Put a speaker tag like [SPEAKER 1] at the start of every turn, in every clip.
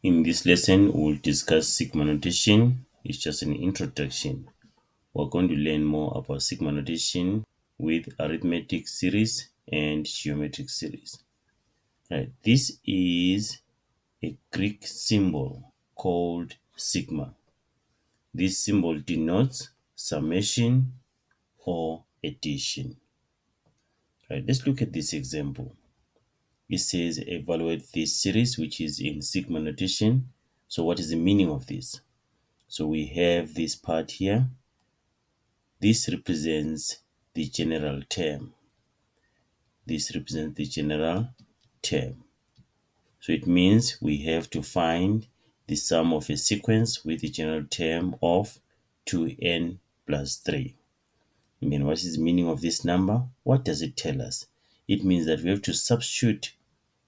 [SPEAKER 1] In this lesson, we'll discuss sigma notation. It's just an introduction. We're going to learn more about sigma notation with arithmetic series and geometric series. Right. This is a Greek symbol called sigma. This symbol denotes summation or addition. Right. Let's look at this example. It says evaluate this series, which is in sigma notation. So what is the meaning of this? So we have this part here. This represents the general term. This represents the general term. So it means we have to find the sum of a sequence with the general term of 2n plus 3. And then what is the meaning of this number? What does it tell us? It means that we have to substitute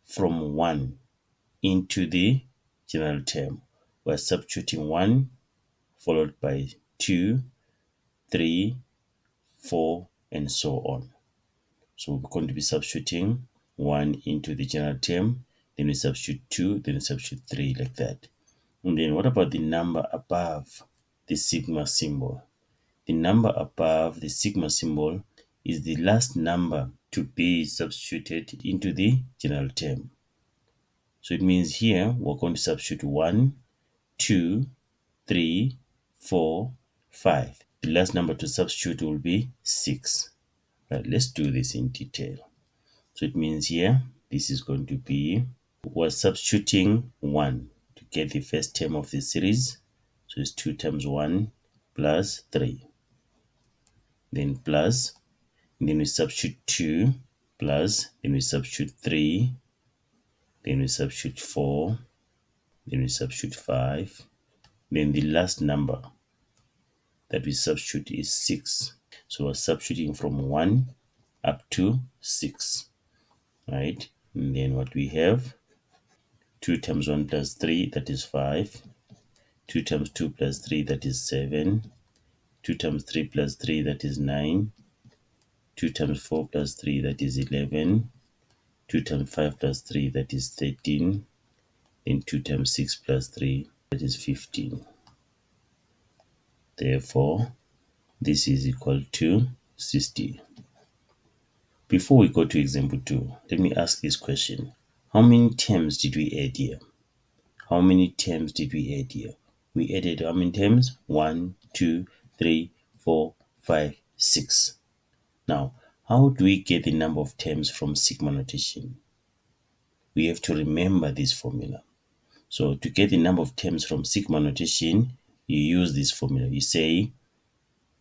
[SPEAKER 1] from 1 into the general term. We're substituting 1 followed by 2, 3, 4, and so on. So we're going to be substituting 1 into the general term, then we substitute 2, then we substitute 3, like that. And then what about the number above the sigma symbol? The number above the sigma symbol is the last number to be substituted into the general term. So it means here we're going to substitute 1, 2, 3, 4, 5. The last number to substitute will be 6. Right, let's do this in detail. So it means here, this is going to be, we're substituting 1 to get the first term of the series. So it's 2 times 1 plus 3. Then plus, and then we substitute 2 plus, then we substitute 3, then we substitute 4, then we substitute 5. Then the last number that we substitute is 6. So we're substituting from 1 up to 6. Right? And then what we have, 2 times 1 plus 3, that is 5. 2 times 2 plus 3, that is 7. 2 times 3 plus 3, that is 9. 2 times 4 plus 3, that is 11. 2 times 5 plus 3, that is 13. Then 2 times 6 plus 3, that is 15. Therefore, this is equal to 60. Before we go to example 2, let me ask this question. How many terms did we add here? How many terms did we add here? We added how many terms? 1, 2, 3, 4, 5, 6. Now, how do we get the number of terms from sigma notation? We have to remember this formula. So to get the number of terms from sigma notation, you use this formula. You say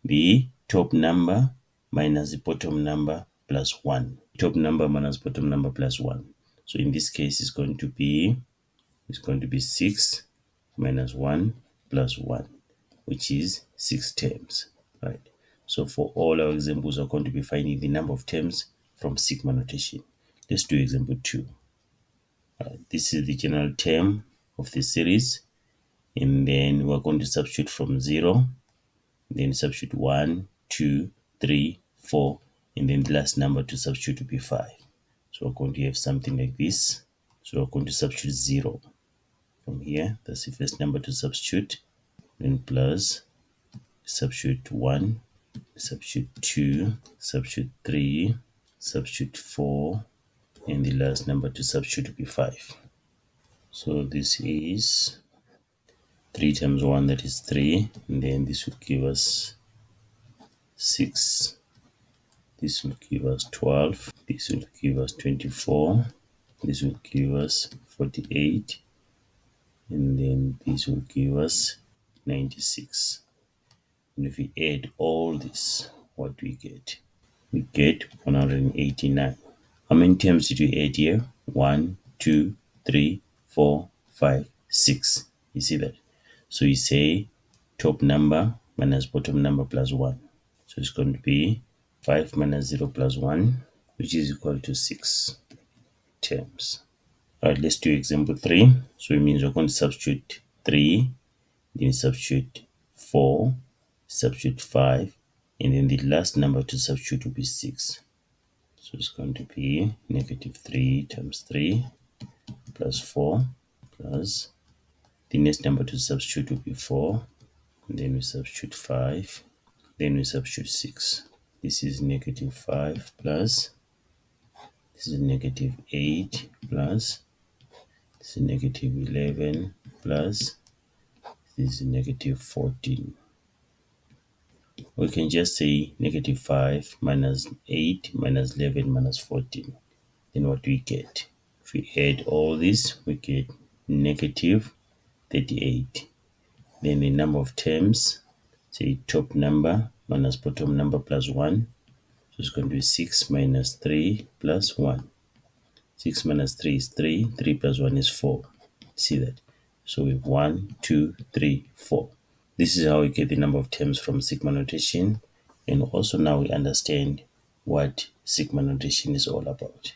[SPEAKER 1] the top number minus the bottom number plus 1. Top number minus bottom number plus 1. So in this case, it's going to be 6 minus 1 plus 1, which is 6 terms. Right. So for all our examples, we're going to be finding the number of terms from sigma notation. Let's do example 2. This is the general term of the series, and then we're going to substitute from 0, then substitute 1, 2, 3, 4, and then the last number to substitute will be 5. So we're going to have something like this. So we're going to substitute 0 from here. That's the first number to substitute. Then plus, substitute 1, substitute 2, substitute 3, substitute 4, and the last number to substitute will be 5. So this is 3 times 1, that is 3, and then this will give us 6, this will give us 12, this will give us 24, this will give us 48, and then this will give us 96. And if we add all this, what do we get? We get 189. How many terms did we add here? 1, 2, 3, 4, 5, 6. You see that? So you say top number minus bottom number plus 1. So it's going to be 5 minus 0 plus 1, which is equal to 6 terms. All right, let's do example 3. So it means we're going to substitute 3, then substitute 4, substitute 5, and then the last number to substitute will be 6. So it's going to be negative 3 times 3 plus 4 plus The next number to substitute will be 4. Then we substitute 5. Then we substitute 6. This is negative 5 plus, this is negative 8 plus, this is negative 11 plus, this is negative 14. We can just say negative 5 minus 8 minus 11 minus 14. Then what do we get? If we add all this, we get negative 38. Then the number of terms, say top number minus bottom number plus 1. So it's going to be 6 minus 3 plus 1. 6 minus 3 is 3. 3 plus 1 is 4. See that? So we have 1, 2, 3, 4. This is how we get the number of terms from sigma notation. And also now we understand what sigma notation is all about.